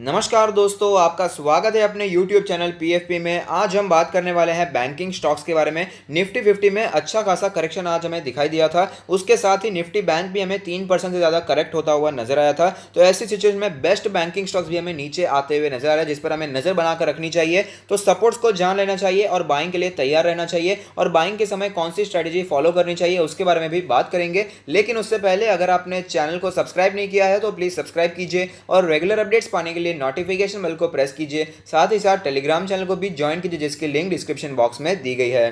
नमस्कार दोस्तों, आपका स्वागत है अपने YouTube चैनल PFP में। आज हम बात करने वाले हैं बैंकिंग स्टॉक्स के बारे में। निफ्टी 50 में अच्छा खासा करेक्शन आज हमें दिखाई दिया था। उसके साथ ही निफ्टी बैंक भी हमें 3% से ज़्यादा करेक्ट होता हुआ नजर आया था। तो ऐसी सिचुएशन में बेस्ट बैंकिंग स्टॉक्स भी हमें नीचे आते हुए नजर आ रहा है, जिस पर हमें नजर बनाकर रखनी चाहिए। तो सपोर्ट्स को जान लेना चाहिए और बाइंग के लिए तैयार रहना चाहिए, और बाइंग के समय कौन सी स्ट्रैटेजी फॉलो करनी चाहिए उसके बारे में भी बात करेंगे। लेकिन उससे पहले अगर आपने चैनल को सब्सक्राइब नहीं किया है तो प्लीज़ सब्सक्राइब कीजिए, और रेगुलर अपडेट्स पाने के लिए नोटिफिकेशन बेल को प्रेस कीजिए। साथ ही साथ टेलीग्राम चैनल को भी ज्वाइन कीजिए, जिसकी लिंक डिस्क्रिप्शन बॉक्स में दी गई है।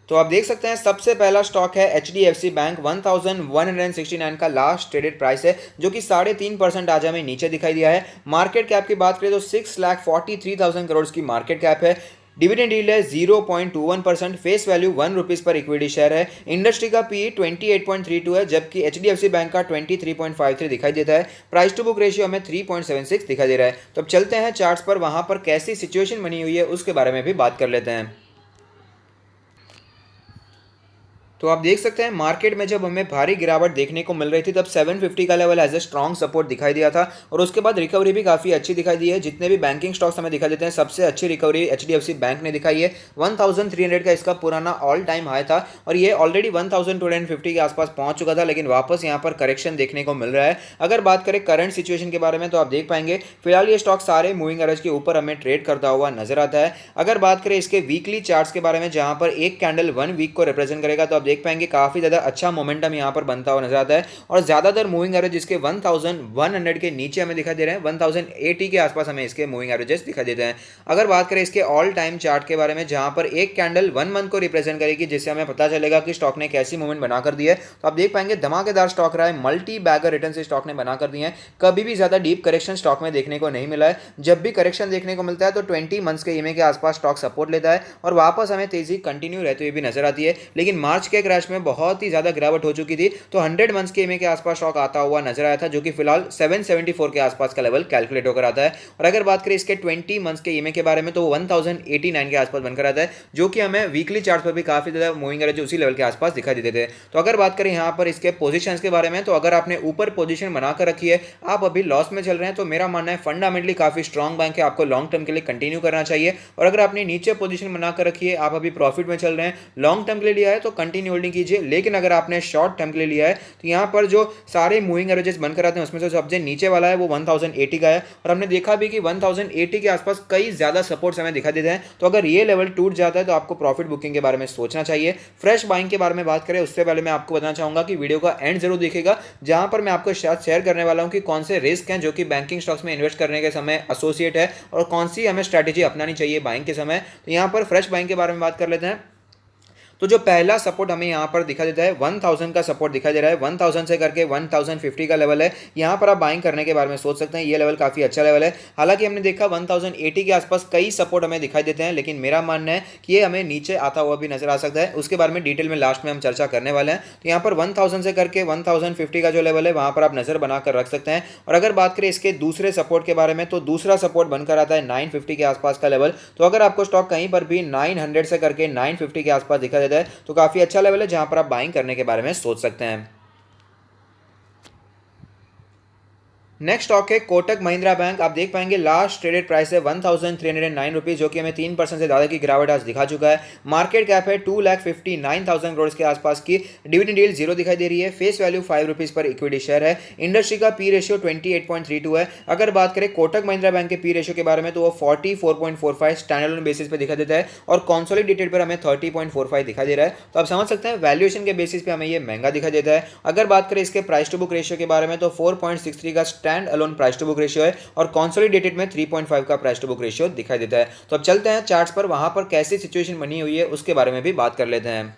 तो आप देख सकते हैं सबसे पहला स्टॉक है HDFC बैंक। 1169 का लास्ट ट्रेडेड प्राइस है, जो कि 3.5% आज हमें नीचे दिखाई दिया है। मार्केट कैप की बात करें तो 6,43,000 करोड़ की मार्केट कैप है। डिविडेंड यील्ड है 0.21%। फेस वैल्यू ₹1 पर इक्विटी शेयर है। इंडस्ट्री का पी 28.32 है, जबकि HDFC बैंक का 23.53 दिखाई देता है। प्राइस टू बुक रेशियो हमें 3.76 दिखाई दे रहा है। तो अब चलते हैं चार्ट्स पर, वहां पर कैसी सिचुएशन बनी हुई है उसके बारे में भी बात कर लेते हैं। तो आप देख सकते हैं मार्केट में जब हमें भारी गिरावट देखने को मिल रही थी, तब 750 का level as a strong support दिखाई दिया था, और उसके बाद रिकवरी भी काफ़ी अच्छी दिखाई दी है। जितने भी बैंकिंग स्टॉक्स हमें दिखाई देते हैं, सबसे अच्छी रिकवरी HDFC बैंक ने दिखाई है। 1300 का इसका पुराना ऑल टाइम हाई था, और ये ऑलरेडी 1250 के आसपास पहुंच चुका था, लेकिन वापस यहाँ पर करेक्शन देखने को मिल रहा है। अगर बात करें करंट सिचुएशन के बारे में, तो आप देख पाएंगे फिलहाल ये स्टॉक सारे मूविंग एवरेज के ऊपर हमें ट्रेड करता हुआ नजर आता है। अगर बात करें इसके वीकली चार्ट्स के बारे में, जहां पर एक कैंडल 1 वीक को रिप्रेजेंट करेगा, तो आप देख पाएंगे काफी ज्यादा अच्छा मोमेंटम यहां पर बनता हुआ नजर आता है। और ज्यादातर मूविंग एवरेज इसके 1100 के नीचे हमें दिखाई दे रहे हैं। 1080 के आसपास हमें इसके मूविंग एवरेजेस दिखाई देते हैं। अगर बात करें इसके ऑल टाइम चार्ट के बारे में, जहां पर एक कैंडल 1 मंथ को रिप्रेजेंट करेगी, जिससे हमें पता चलेगा कि स्टॉक ने कैसी मूवमेंट बनाकर दी है, तो आप देख पाएंगे धमाकेदार स्टॉक रहा है। मल्टी बैगर रिटर्न से स्टॉक ने बनाकर दिए हैं। कभी भी ज्यादा डीप करेक्शन स्टॉक में देखने को नहीं मिला है। जब भी करेक्शन देखने को मिलता है तो 20 मंथ्स के ईएमए के आसपास स्टॉक सपोर्ट लेता है, और वापस हमें तेजी कंटिन्यू रहती हुई भी नजर आती है। लेकिन मार्च के क्रैश में बहुत ही ज्यादा गिरावट हो चुकी थी, तो 100 मंथ्स के ईएमए के आसपास स्टॉक आता हुआ नजर आया था, जो कि फिलहाल 774 के आसपास का लेवल कैलकुलेट होकर आता है। और अगर बात करें इसके 20 मंथ्स के ईएमए के बारे में, तो वो 1089 के आसपास बनकर आता है, जो कि हमें वीकली चार्ट पर भी काफी ज्यादा मूविंग एवरेज उसी लेवल के आसपास दिखाई देते थे। तो अगर बात करें यहाँ पर इसके पोजीशंस के बारे में, तो अगर आपने ऊपर पोजीशन बनाकर रखी है, आप अभी लॉस में चल रहे हैं, तो मेरा मानना है फंडामेंटली काफी स्ट्रॉन्ग बैंक है, आपको लॉन्ग टर्म के लिए कंटिन्यू करना चाहिए। और अगर आपने नीचे पोजीशन बनाकर रखी है, आप अभी प्रॉफिट में चल रहे हैं, लॉन्ग टर्म के लिए लिया है, तो कंटिन्यू होल्डिंग कीजिए। लेकिन अगर आपने शॉर्ट टर्म के लिए लिया है, तो यहाँ पर जो सारे मूविंग एवरेजेस बनकर आते हैं, उसमें से सबसे नीचे वाला है वो 1080 का है। और हमने देखा भी कि 1080 के आसपास कई ज्यादा सपोर्ट्स हमें दिखा देते हैं। तो अगर ये लेवल टूट जाता है, तो आपको प्रॉफिट बुकिंग के बारे में सोचना चाहिए। फ्रेश बाइंग के बारे में बात करें उससे पहले मैं आपको बताना चाहूंगा कि वीडियो का एंड जरूर देखिएगा, जहां पर मैं आपको शायद शेयर करने वाला हूं कि कौन से रिस्क हैं जो कि बैंकिंग स्टॉक्स में इन्वेस्ट करने के समय एसोसिएट है, और कौन सी हमें स्ट्रैटेजी अपनानी चाहिए बाइंग के समय। तो यहाँ पर फ्रेश बाइंग के बारे में बात कर लेते हैं। तो जो पहला सपोर्ट हमें यहाँ पर दिखा देता है, 1000 का सपोर्ट दिखाई दे रहा है। 1000 से करके 1050 का लेवल है। यहाँ पर आप बाइंग करने के बारे में सोच सकते हैं। ये लेवल काफी अच्छा लेवल है। हालांकि हमने देखा 1080 के आसपास कई सपोर्ट हमें दिखाई देते हैं, लेकिन मेरा मानना है कि ये हमें नीचे आता हुआ भी नजर आ सकता है। उसके बारे में डिटेल में लास्ट में हम चर्चा करने वाले हैं। तो यहाँ पर 1000 से करके 1050 का जो लेवल है, वहां पर आप नजर बनाकर रख सकते हैं। और अगर बात करें इसके दूसरे सपोर्ट के बारे में, तो दूसरा सपोर्ट बनकर आता है 950 के आसपास का लेवल। तो अगर आपको स्टॉक कहीं पर भी 900 से करके 950 के आसपास दिखा देता है, तो काफी अच्छा लेवल है जहां पर आप बाइंग करने के बारे में सोच सकते हैं। नेक्स्ट स्टॉक है कोटक महिंद्रा बैंक। आप देख पाएंगे लास्ट ट्रेडेड प्राइस है 1309 रुपीज, जो कि हमें 3% से ज़्यादा की गिरावट आज दिखा चुका है। मार्केट कैप है 2,59,000 करोड़ के आसपास की। डिविडेंड यील्ड 0 दिखाई दे रही है। फेस वैल्यू ₹5 पर इक्विटी शेयर है। इंडस्ट्री का पी रेशियो 28.32 है। अगर बात करें कोटक महिंद्रा बैंक के पी रेशियो के बारे में, तो वो 44.45 स्टैंडअलोन बेसिस पे दिखाई देता है, और कॉन्सोलिडेटेड पर हमें 30.45 दिखाई दे रहा है। तो आप समझ सकते हैं वैल्यूएशन के बेसिस पे हमें ये महंगा दिखाई देता है। अगर बात करें इसके प्राइस टू बुक रेशियो के बारे में, तो 4.63 का stand alone price to book ratio है, और कंसोलिडेटेड में 3.5 का प्राइस टू बुक रेशियो दिखाई देता है। तो अब चलते हैं चार्ट्स पर, वहां पर कैसी सिचुएशन बनी हुई है उसके बारे में भी बात कर लेते हैं।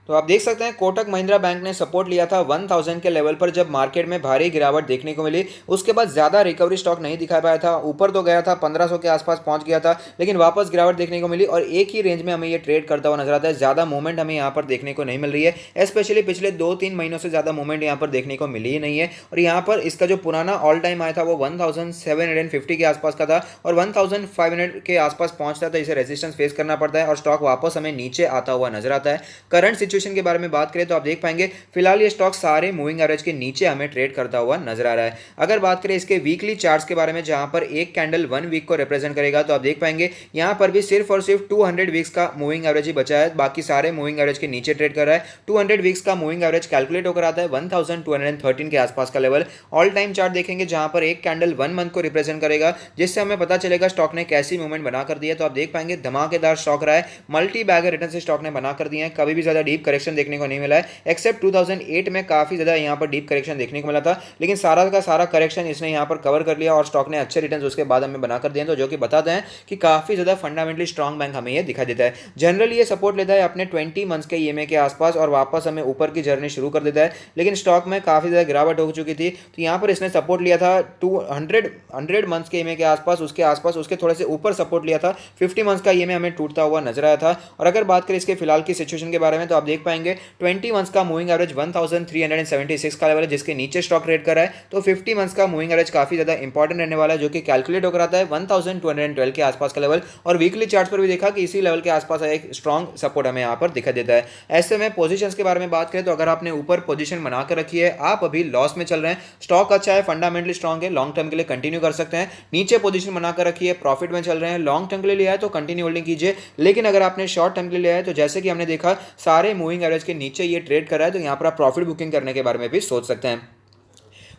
तो आप देख सकते हैं कोटक महिंद्रा बैंक ने सपोर्ट लिया था 1000 के लेवल पर, जब मार्केट में भारी गिरावट देखने को मिली। उसके बाद ज्यादा रिकवरी स्टॉक नहीं दिखा पाया था। ऊपर तो गया था, 1500 के आसपास पहुंच गया था, लेकिन वापस गिरावट देखने को मिली, और एक ही रेंज में हमें ये ट्रेड करता हुआ नजर आता है। ज्यादा मूवमेंट हमें यहाँ पर देखने को नहीं मिल रही है। स्पेशली पिछले 2-3 महीनों से ज्यादा मूवमेंट यहाँ पर देखने को मिली ही नहीं है। और यहाँ पर इसका जो पुराना ऑल टाइम आया था वो 1750 के आसपास का था, और 1500 के आसपास पहुंचता था, इसे रेजिस्टेंस फेस करना पड़ता है, और स्टॉक वापस हमें नीचे आता हुआ नजर आता है। करंट सिचुएशन सिचुएशन के बारे में बात करें तो आप देख पाएंगे फिलहाल ये स्टॉक सारे मूविंग एवरेज के नीचे हमें ट्रेड करता हुआ नजर आ रहा है। अगर बात करें इसके वीकली चार्ट्स के बारे में जहां पर एक कैंडल 1 वीक को रिप्रेजेंट करेगा तो आप देख पाएंगे यहां पर भी सिर्फ और सिर्फ 200 वीक्स का मूविंग एवरेज ही बचा है, बाकी सारे मूविंग एवरेज के नीचे ट्रेड कर रहा है। 200 वीक्स का मूविंग एवरेज कैलकुलेट होकर आता है 1213 के आसपास का लेवल। ऑल टाइम चार्ट देखेंगे जहां पर एक कैंडल 1 मंथ को रिप्रेजेंट करेगा, जिससे हमें पता चलेगा स्टॉक ने कैसी मूवमेंट बना कर दी है। तो आप देख पाएंगे धमाकेदार स्टॉक रहा है, मल्टी बैगर रिटर्न से स्टॉक ने बना कर दिए हैं, कभी भी ज्यादा डीप करेक्शन देखने को नहीं मिला है, एक्सेप्ट 2008 में काफी ज्यादा यहां पर डीप करेक्शन देखने को मिला था, लेकिन सारा का सारा करेक्शन इसने यहां पर कवर कर लिया और स्टॉक ने अच्छे रिटर्न उसके बाद हमें बना कर दिए। तो जो कि बताते हैं कि काफी ज्यादा फंडामेंटली स्ट्रॉन्ग बैंक हमें ये दिखाई देता है। जनरली ये सपोर्ट लेता है अपने 20 मंथ्स के ईएमए के आसपास और वापस हमें ऊपर की जर्नी शुरू कर देता है, लेकिन स्टॉक में काफी ज्यादा गिरावट हो चुकी थी। तो यहां पर इसने सपोर्ट लिया था 100 मंथ्स के ईएमए के आसपास, उसके थोड़े से ऊपर सपोर्ट लिया था। 50 मंथ्स का ईएमए हमें टूटता हुआ नजर आया था। और अगर बात करें इसके फिलहाल की सिचुएशन के बारे में तो आप देख पाएंगे 20 मंथ्स का मूविंग एवरेज 1376 का लेवल है, जिसके नीचे स्टॉक ट्रेड कर रहा है। तो 50 मंथ्स का मूविंग एवरेज काफी ज्यादा इंपॉर्टेंट रहने वाला है, जो कि कैलकुलेट होकर आता है 1212 के आसपास का लेवल। और वीकली चार्ट पर भी देखा कि इसी लेवल के आसपास एक स्ट्रॉन्ग सपोर्ट हमें यहाँ पर दिखाई देता है। ऐसे में पोजीशंस के बारे में बात करें तो अगर आपने ऊपर पोजीशन बनाकर रखी है, आप अभी लॉस में चल रहे हैं, स्टॉक अच्छा है, फंडामेंटली स्ट्रॉन्ग है, लॉन्ग टर्म के लिए कंटिन्यू कर सकते हैं। नीचे पोजीशन बनाकर रखी है, प्रॉफिट में चल रहे हैं, लॉन्ग टर्म के लिए लिया है तो कंटिन्यू होल्डिंग कीजिए। लेकिन अगर आपने शॉर्ट टर्म के लिए लिया है तो जैसे कि हमने देखा सारे मूविंग एवरेज के नीचे ये ट्रेड कर रहा है, तो यहाँ पर आप प्रॉफिट बुकिंग करने के बारे में भी सोच सकते हैं।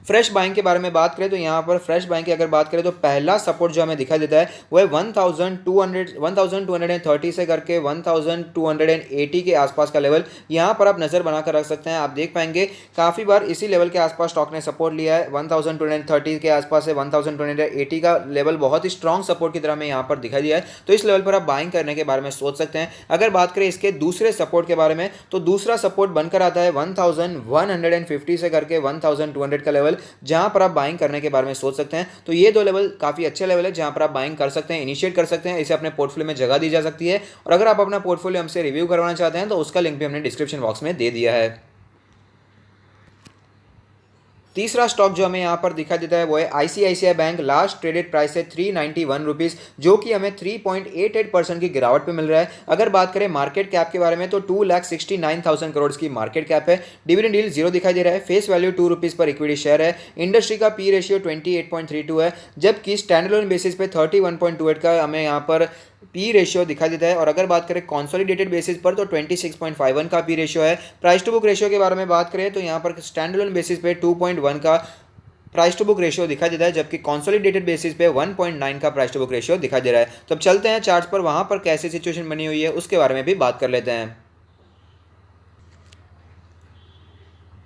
फ्रेश बाइंग के बारे में बात करें तो यहाँ पर फ्रेश बाइंग की अगर बात करें तो पहला सपोर्ट जो हमें दिखाई देता है वो है 1230 से करके 1280 के आसपास का लेवल। यहाँ पर आप नज़र बनाकर रख सकते हैं। आप देख पाएंगे काफ़ी बार इसी लेवल के आसपास स्टॉक ने सपोर्ट लिया है। 1230 के आसपास से 1280 का लेवल बहुत ही स्ट्रॉन्ग सपोर्ट की तरह हमें यहाँ पर दिखाई दिया है, तो इस लेवल पर आप बाइंग करने के बारे में सोच सकते हैं। अगर बात करें इसके दूसरे सपोर्ट के बारे में तो दूसरा सपोर्ट बनकर आता है 1150 से करके 1200 का लेवल, जहां पर आप बाइंग करने के बारे में सोच सकते हैं। तो ये दो लेवल काफी अच्छे लेवल है जहां पर आप बाइंग कर सकते हैं, इनिशिएट कर सकते हैं, इसे अपने पोर्टफोलियो में जगह दी जा सकती है। और अगर आप अपना पोर्टफोलियो हमसे रिव्यू करवाना चाहते हैं तो उसका लिंक भी हमने डिस्क्रिप्शन बॉक्स में दे दिया है। तीसरा स्टॉक जो हमें यहाँ पर दिखाई देता है वो है ICICI bank. Last traded price है 391 रुपीज़, जो कि हमें 3.88% की गिरावट पे मिल रहा है। अगर बात करें मार्केट कैप के बारे में तो 2,69,000 करोड़ की मार्केट कैप है। डिविडेंड यील्ड 0 दिखाई दे रहा है। फेस वैल्यू 2 रुपीज़ पर इक्विटी शेयर है। इंडस्ट्री का पी रेशियो 28.32 है, जबकि स्टैंडअलोन बेसिस पे 31.28 का हमें यहाँ पर पी रेशियो दिखाई देता है। और अगर बात करें कॉन्सोलिडेटेड बेसिस पर तो 26.51 का पी रेशियो है। प्राइस टू बुक रेशियो के बारे में बात करें तो यहाँ पर स्टैंडअलोन बेसिस पे 2.1 का प्राइस टू बुक रेशियो दिखाई देता है, जबकि कॉन्सोलिडेटेड बेसिस पे 1.9 का प्राइस टू बुक रेशियो दिखाई दे रहा है। तो अब चलते हैं चार्ट्स पर, वहाँ पर कैसी सिचुएशन बनी हुई है उसके बारे में भी बात कर लेते हैं।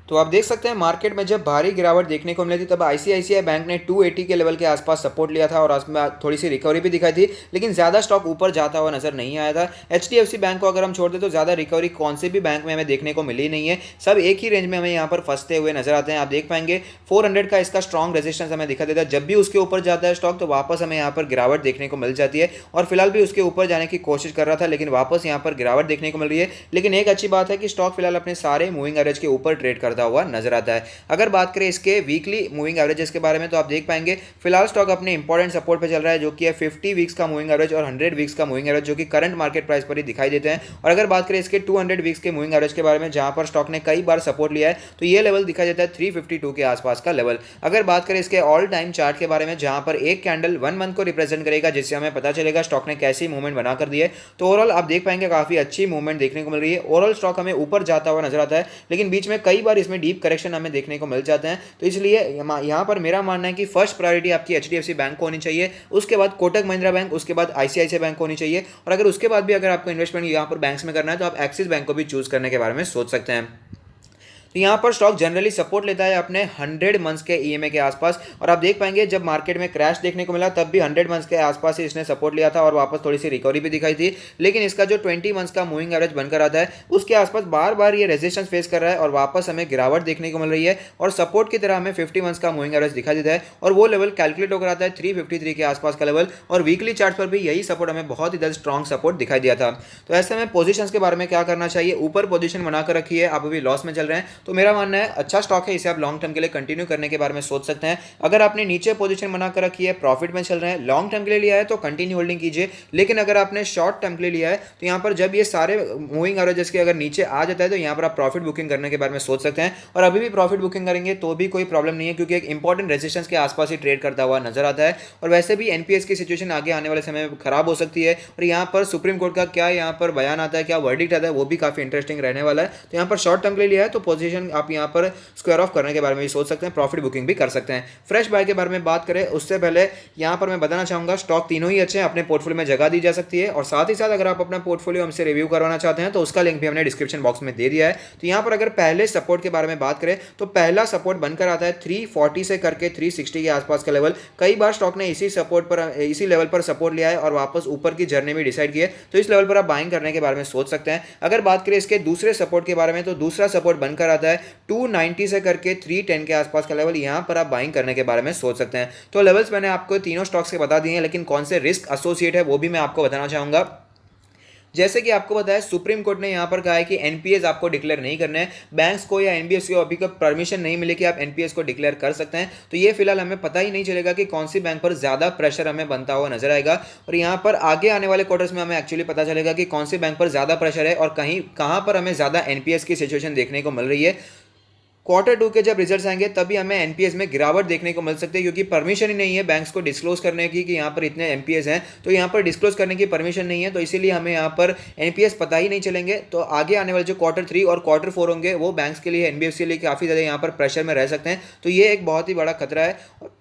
तो आप देख सकते हैं मार्केट में जब भारी गिरावट देखने को मिली थी तब आईसीआईसीआई बैंक ने 280 के लेवल के आसपास सपोर्ट लिया था और उसमें थोड़ी सी रिकवरी भी दिखाई थी, लेकिन ज़्यादा स्टॉक ऊपर जाता हुआ नजर नहीं आया था। एचडीएफसी बैंक को अगर हम छोड़ दें तो ज़्यादा रिकवरी कौन से भी बैंक में हमें देखने को मिली नहीं है, सब एक ही रेंज में हमें यहाँ पर फंसते हुए नजर आते हैं। आप देख पाएंगे 400 का इसका स्ट्रॉन्ग रेजिस्टेंस हमें दिखा देता है। जब भी उसके ऊपर जाता है स्टॉक तो वापस हमें यहाँ पर गिरावट देखने को मिल जाती है, और फिलहाल भी उसके ऊपर जाने की कोशिश कर रहा था लेकिन वापस यहाँ पर गिरावट देखने को मिल रही है। लेकिन एक अच्छी बात है कि स्टॉक फिलहाल अपने सारे मूविंग एवरेज के ऊपर ट्रेड करता हुआ नजर आता है। अगर बात करें इसके वीकली मूविंग एवरेजेस के बारे में तो आप देख पाएंगे फिलहाल स्टॉक अपने इंपॉर्टेंट सपोर्ट पे चल रहा है, जो कि है 50 वीक्स का मूविंग एवरेज और 100 वीक्स का मूविंग एवरेज, जो कि करंट मार्केट प्राइस पर ही दिखाई देते हैं। और अगर बात करें इसके 200 वीक्स के मूविंग एवरेज के बारे में जहां पर स्टॉक ने कई बार सपोर्ट लिया है तो ये लेवल दिखाई देता है 352 के आसपास का लेवल। अगर बात करें इसके ऑल टाइम चार्ट के बारे में जहां पर एक कैंडल 1 मंथ को रिप्रेजेंट करेगा, जिससे हमें पता चलेगा स्टॉक ने कैसी मूवमेंट बना कर दी है, तो ओवरऑल आप देख पाएंगे काफी अच्छी मूवमेंट देखने को मिल रही है। ओवरऑल स्टॉक हमें ऊपर जाता हुआ नजर आता है, लेकिन बीच में कई बार इसमें डीप करेक्शन हमें देखने को मिल जाते हैं। तो इसलिए यहाँ पर मेरा मानना है कि फर्स्ट प्रायोरिटी आपकी एचडीएफसी बैंक को होनी चाहिए, उसके बाद कोटक महिंद्रा बैंक, उसके बाद आईसीआईसीआई बैंक होनी चाहिए। और अगर उसके बाद भी अगर आपको इन्वेस्टमेंट यहाँ पर बैंक्स में करना है तो आप एक्सिस बैंक को भी चूज करने के बारे में सोच सकते हैं। तो यहाँ पर स्टॉक जनरली सपोर्ट लेता है अपने 100 मंथ्स के ईएमए के आसपास, और आप देख पाएंगे जब मार्केट में क्रैश देखने को मिला तब भी 100 मंथ्स के आसपास ही इसने सपोर्ट लिया था और वापस थोड़ी सी रिकवरी भी दिखाई थी। लेकिन इसका जो 20 मंथ्स का मूविंग एवरेज बनकर आता है उसके आसपास बार बार ये रेजिस्टेंस फेस कर रहा है और वापस हमें गिरावट देखने को मिल रही है, और सपोर्ट की तरह हमें 50 मंथ्स का मूविंग एवरेज दिखाई देता है और वो लेवल कैलकुलेट होकर आता है 353 के आसपास का लेवल। और वीकली चार्ट पर भी यही सपोर्ट हमें बहुत ही ज़्यादा स्ट्रॉन्ग सपोर्ट दिखाई दिया था। तो ऐसे में पोजीशंस के बारे में क्या करना चाहिए, ऊपर पोजीशन बनाकर रखी है, आप अभी लॉस में चल रहे हैं तो मेरा मानना है अच्छा स्टॉक है, इसे आप लॉन्ग टर्म के लिए कंटिन्यू करने के बारे में सोच सकते हैं। अगर आपने नीचे पोजीशन बना कर रखी है, प्रॉफिट में चल रहे हैं, लॉन्ग टर्म के लिए लिया है तो कंटिन्यू होल्डिंग कीजिए। लेकिन अगर आपने शॉर्ट टर्म के लिए लिया है तो यहाँ पर जब ये सारे मूविंग एवरेजेस के अगर नीचे आ जाता है तो यहाँ पर आप प्रॉफिट बुकिंग करने के बारे में सोच सकते हैं। और अभी भी प्रॉफिट बुकिंग करेंगे तो भी कोई प्रॉब्लम नहीं है, क्योंकि एक इंपॉर्टेंट रेजिस्टेंस के आसपास ही ट्रेड करता हुआ नजर आता है। और वैसे भी एनपीएस की सिचुएशन आगे आने वाले समय में खराब हो सकती है, और यहाँ पर सुप्रीम कोर्ट का क्या यहाँ पर बयान आता है, क्या वर्डिक्ट आता है, वो भी काफी इंटरेस्टिंग रहने वाला है। तो यहाँ पर शॉर्ट टर्म के लिए लिया है तो पोजीशन आप यहाँ पर स्क्वायर ऑफ करने के बारे में भी सोच सकते हैं, प्रॉफिट बुकिंग भी कर सकते हैं। फ्रेश बाय के बारे में बात करें उससे पहले यहाँ पर मैं बताना चाहूंगा स्टॉक तीनों ही अच्छे हैं, अपने पोर्टफोलियो में जगह दी जा सकती है। और साथ ही साथ अगर आप अपना पोर्टफोलियो हमसे रिव्यू करवाना चाहते हैं तो उसका लिंक भी हमने डिस्क्रिप्शन बॉक्स में दे दिया है। तो यहाँ पर अगर पहले सपोर्ट के बारे में बात करें तो पहला सपोर्ट बनकर आता है 340 से करके 360 के आसपास का लेवल। कई बार स्टॉक ने इसी सपोर्ट पर, इसी लेवल पर सपोर्ट लिया है और वापस ऊपर की जर्नी भी डिसाइड की है, तो इस लेवल पर आप बाइंग करने के बारे में सोच सकते हैं। अगर बात करें इसके दूसरे सपोर्ट के बारे में तो दूसरा सपोर्ट बनकर आता है 290 से करके 310 के आसपास का लेवल, यहां पर आप बाइंग करने के बारे में सोच सकते हैं। तो लेवल्स मैंने आपको तीनों स्टॉक्स के बता दिए हैं, लेकिन कौन से रिस्क एसोसिएट है वो भी मैं आपको बताना चाहूंगा। जैसे कि आपको बताया सुप्रीम कोर्ट ने यहाँ पर कहा है कि एनपीएस आपको डिक्लेयर नहीं करने हैं, बैंक्स को या एनबीएफसी को अभी तक परमिशन नहीं मिले कि आप एनपीएस को डिक्लेयर कर सकते हैं। तो ये फिलहाल हमें पता ही नहीं चलेगा कि कौन सी बैंक पर ज़्यादा प्रेशर हमें बनता हुआ नजर आएगा, और यहाँ पर आगे आने वाले क्वार्टर्स में हमें एक्चुअली पता चलेगा कि कौन सी बैंक पर ज़्यादा प्रेशर है और कहाँ पर हमें ज़्यादा एनपीएस की सिचुएशन देखने को मिल रही है। Q2 के जब रिजल्ट्स आएंगे तभी हमें एनपीएस में गिरावट देखने को मिल सकती है, क्योंकि परमिशन ही नहीं है बैंक्स को डिस्क्लोज करने की कि यहाँ पर इतने एनपीएस हैं, तो यहाँ पर डिस्क्लोज करने की परमिशन नहीं है, तो इसीलिए हमें यहाँ पर एनपीएस पता ही नहीं चलेंगे। तो आगे आने वाले जो Q3 और Q4 होंगे वो बैंक्स के लिए, एनबीएफसी के लिए काफ़ी ज़्यादा यहाँ पर प्रेशर में रह सकते हैं। तो ये एक बहुत ही बड़ा खतरा है।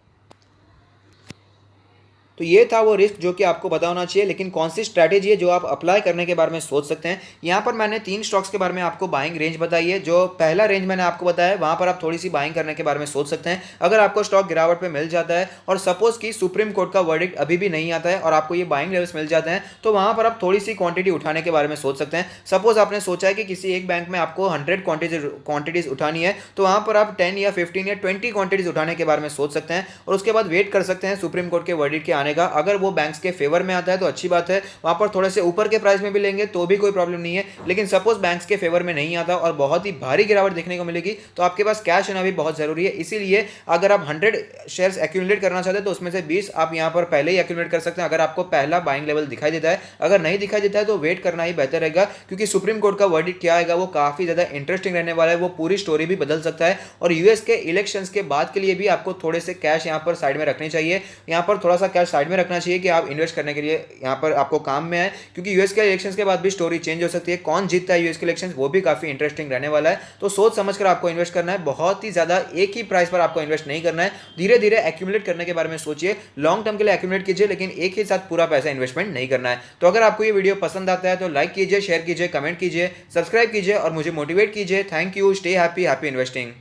तो ये था वो रिस्क जो कि आपको पता होना चाहिए, लेकिन कौन सी स्ट्रैटेजी है जो आप अप्लाई करने के बारे में सोच सकते हैं। यहाँ पर मैंने 3 स्टॉक्स के बारे में आपको बाइंग रेंज बताई है। जो पहला रेंज मैंने आपको बताया वहाँ पर आप थोड़ी सी बाइंग करने के बारे में सोच सकते हैं। अगर आपको स्टॉक गिरावट पे मिल जाता है और सपोज कि सुप्रीम कोर्ट का वर्डिक्ट अभी भी नहीं आता है और आपको ये बाइंग लेवल्स मिल जाते हैं, तो वहाँ पर आप थोड़ी सी क्वांटिटी उठाने के बारे में सोच सकते हैं। सपोज आपने सोचा है कि किसी एक बैंक में आपको 100 क्वांटिटीज उठानी है, तो वहाँ पर आप 10 या 15 या 20 क्वांटिटीज उठाने के बारे में सोच सकते हैं, और उसके बाद वेट कर सकते हैं सुप्रीम कोर्ट के वर्डिक्ट के आने का। अगर वो बैंक्स के फेवर में आता है तो अच्छी बात है, वहां पर थोड़े से ऊपर के प्राइस में भी लेंगे तो भी कोई प्रॉब्लम नहीं है। लेकिन सपोज बैंक्स के फेवर में नहीं आता और बहुत ही भारी गिरावट देखने को मिलेगी, तो आपके पास कैश होना भी बहुत जरूरी है। इसीलिए अगर आप 100 शेयर्स एक्यूमुलेट करना चाहते हैं तो उसमें से 20 आप यहां पर पहले ही एक्यूमुलेट कर सकते हैं, अगर आपको पहला बाइंग लेवल दिखाई देता है। अगर नहीं दिखाई देता है तो वेट करना ही बेहतर रहेगा, क्योंकि सुप्रीम कोर्ट का वर्डिक्ट क्या आएगा वो काफी ज्यादा इंटरेस्टिंग रहने वाला है, वो पूरी स्टोरी भी बदल सकता है। और यूएस के इलेक्शंस के बाद के लिए भी आपको थोड़े से कैश यहां पर साइड में रखने चाहिए, यहां पर थोड़ा सा कैश साइड में रखना चाहिए कि आप इन्वेस्ट करने के लिए यहाँ पर आपको काम में है, क्योंकि यूएस के इलेक्शंस के बाद भी स्टोरी चेंज हो सकती है। कौन जीतता है यूएस के इलेक्शंस वो भी काफी इंटरेस्टिंग रहने वाला है। तो सोच समझकर आपको इन्वेस्ट करना है, बहुत ही ज्यादा एक ही प्राइस पर आपको इन्वेस्ट नहीं करना है। धीरे धीरे एक्यूमुलेट करने के बारे में सोचिए, लॉन्ग टर्म के लिए एक्यूमुलेट कीजिए, लेकिन एक ही साथ पूरा पैसा इन्वेस्टमेंट नहीं करना है। तो अगर आपको ये वीडियो पसंद आता है तो लाइक कीजिए, शेयर कीजिए, कमेंट कीजिए, सब्सक्राइब कीजिए और मुझे मोटिवेट कीजिए। Thank you, stay happy, happy investing.